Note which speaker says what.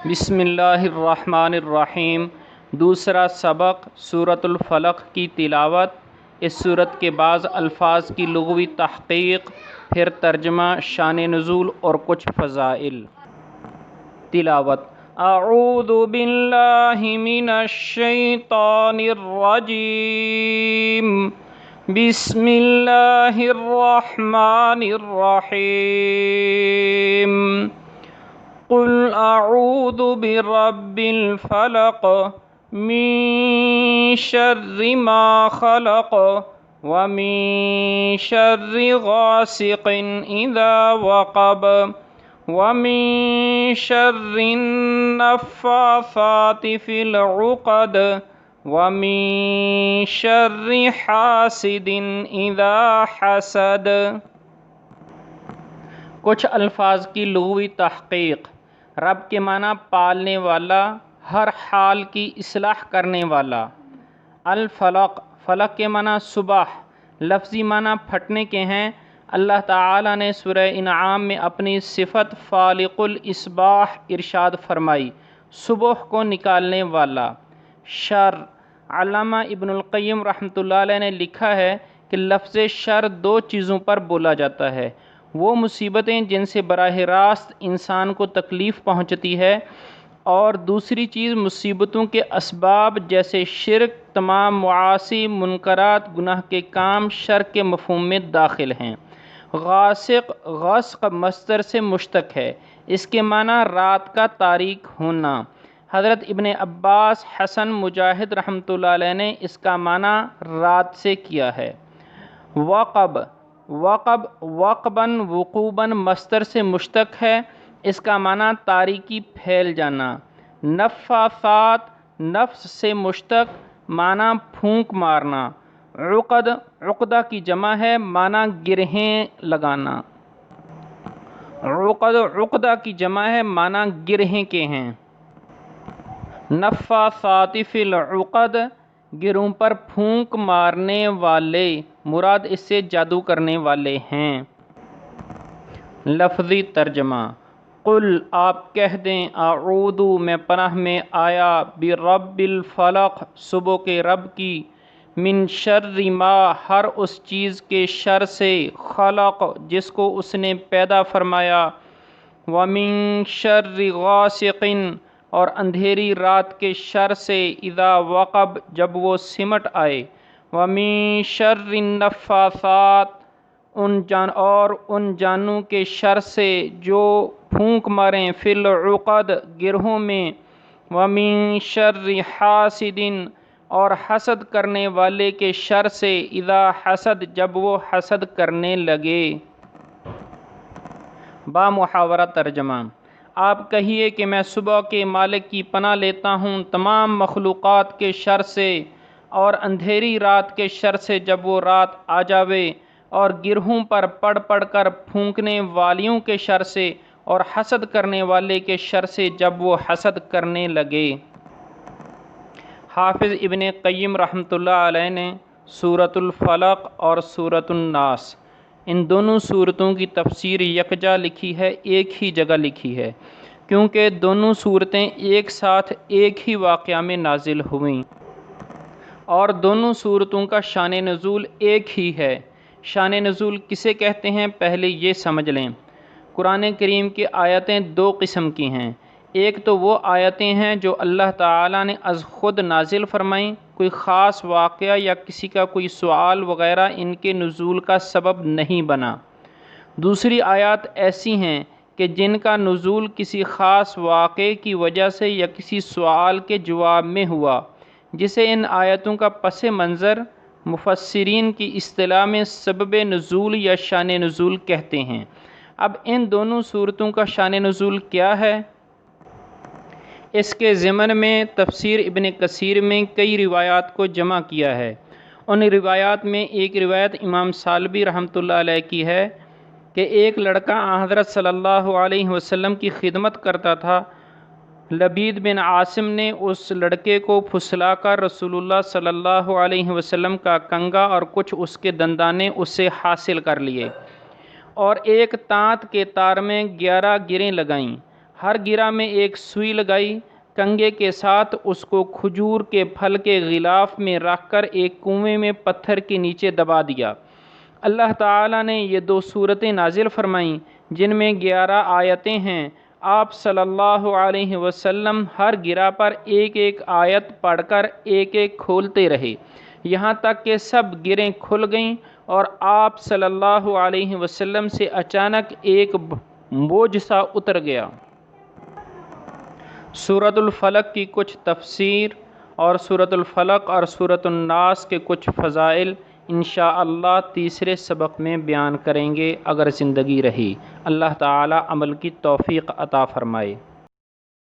Speaker 1: بسم اللہ الرحمن الرحیم۔ دوسرا سبق سورۃ الفلق کی تلاوت۔ اس سورت کے بعض الفاظ کی لغوی تحقیق، پھر ترجمہ، شان نزول اور کچھ فضائل۔ تلاوت۔ اعوذ باللہ من الشیطان الرجیم، بسم اللہ الرحمن الرحیم۔ قل اعوذ برب الفلق من شر ما خلق ومن شر غاسق اذا وقب ومن شر النفاثات في العقد ومن شر حاسد اذا حسد۔ کچھ الفاظ کی لغوی تحقیق۔ رب کے معنی پالنے والا، ہر حال کی اصلاح کرنے والا۔ الفلق، فلق کے معنی صبح، لفظی معنی پھٹنے کے ہیں۔ اللہ تعالیٰ نے سورہ انعام میں اپنی صفت فالق الاصباح ارشاد فرمائی، صبح کو نکالنے والا۔ شر، علامہ ابن القیم رحمۃ اللہ علیہ نے لکھا ہے کہ لفظ شر دو چیزوں پر بولا جاتا ہے: وہ مصیبتیں جن سے براہ راست انسان کو تکلیف پہنچتی ہے، اور دوسری چیز مصیبتوں کے اسباب جیسے شرک۔ تمام معاصی، منکرات، گناہ کے کام شر کے مفہوم میں داخل ہیں۔ غاسق، غسق مصدر سے مشتق ہے، اس کے معنی رات کا تاریک ہونا۔ حضرت ابن عباس، حسن، مجاہد رحمۃ اللہ علیہ نے اس کا معنی رات سے کیا ہے۔ وقب، وقب وقباً وقوباً مصدر سے مشتق ہے، اس کا معنی تاریکی پھیل جانا۔ نفاثات، نفس سے مشتق، معنی پھونک مارنا۔ عقد، عقدہ کی جمع ہے، معنی گرہیں لگانا۔ عقد، عقدہ کی جمع ہے، معنی گرہیں کے ہیں۔ نفاثات فی العقد، گرہوں پر پھونک مارنے والے، مراد اس سے جادو کرنے والے ہیں۔ لفظی ترجمہ۔ قل، آپ کہہ دیں، اعوذ، میں پناہ میں آیا، برب الفلق، صبح کے رب کی، من شر ما، ہر اس چیز کے شر سے، خلق، جس کو اس نے پیدا فرمایا، ومن شر غاسق، اور اندھیری رات کے شر سے، اذا وقب، جب وہ سمٹ آئے، ومن شر النفاثات، ان جانوں کے شر سے جو پھونک ماریں، فی العقد، گرہوں میں، ومن شر حاسد، اور حسد کرنے والے کے شر سے، اذا حسد، جب وہ حسد کرنے لگے۔ با محاورہ ترجمہ۔ آپ کہیے کہ میں صبح کے مالک کی پناہ لیتا ہوں تمام مخلوقات کے شر سے، اور اندھیری رات کے شر سے جب وہ رات آ جاوے، اور گرہوں پر پڑھ پڑھ کر پھونکنے والیوں کے شر سے، اور حسد کرنے والے کے شر سے جب وہ حسد کرنے لگے۔ حافظ ابن قیم رحمۃ اللہ علیہ نے سورۃ الفلق اور سورۃ الناس، ان دونوں سورتوں کی تفسیر یکجا لکھی ہے، ایک ہی جگہ لکھی ہے، کیونکہ دونوں صورتیں ایک ساتھ ایک ہی واقعہ میں نازل ہوئیں، اور دونوں صورتوں کا شان نزول ایک ہی ہے۔ شان نزول کسے کہتے ہیں، پہلے یہ سمجھ لیں۔ قرآن کریم کی آیتیں دو قسم کی ہیں۔ ایک تو وہ آیتیں ہیں جو اللہ تعالیٰ نے از خود نازل فرمائیں، کوئی خاص واقعہ یا کسی کا کوئی سوال وغیرہ ان کے نزول کا سبب نہیں بنا۔ دوسری آیات ایسی ہیں کہ جن کا نزول کسی خاص واقعے کی وجہ سے یا کسی سوال کے جواب میں ہوا، جسے ان آیتوں کا پس منظر مفسرین کی اصطلاح میں سبب نزول یا شان نزول کہتے ہیں۔ اب ان دونوں صورتوں کا شان نزول کیا ہے؟ اس کے ضمن میں تفسیر ابن کثیر میں کئی روایات کو جمع کیا ہے۔ ان روایات میں ایک روایت امام سالبی رحمۃ اللہ علیہ کی ہے کہ ایک لڑکا حضرت صلی اللہ علیہ وسلم کی خدمت کرتا تھا۔ لبید بن عاصم نے اس لڑکے کو پھسلا کر رسول اللہ صلی اللہ علیہ وسلم کا کنگا اور کچھ اس کے دندانے اس سے حاصل کر لیے، اور ایک تانت کے تار میں 11 گریں لگائیں۔ ہر گرہ میں ایک سوئی لگائی، کنگھے کے ساتھ اس کو کھجور کے پھل کے غلاف میں رکھ کر ایک کنویں میں پتھر کے نیچے دبا دیا۔ اللہ تعالیٰ نے یہ 2 صورتیں نازل فرمائیں جن میں 11 آیتیں ہیں۔ آپ صلی اللہ علیہ وسلم ہر گرہ پر ایک ایک آیت پڑھ کر ایک ایک کھولتے رہے، یہاں تک کہ سب گرہیں کھل گئیں اور آپ صلی اللہ علیہ وسلم سے اچانک ایک بوجھ سا اتر گیا۔ سورۃ الفلق کی کچھ تفسیر اور سورۃ الفلق اور سورۃ الناس کے کچھ فضائل انشاءاللہ تیسرے سبق میں بیان کریں گے اگر زندگی رہی۔ اللہ تعالی عمل کی توفیق عطا فرمائے۔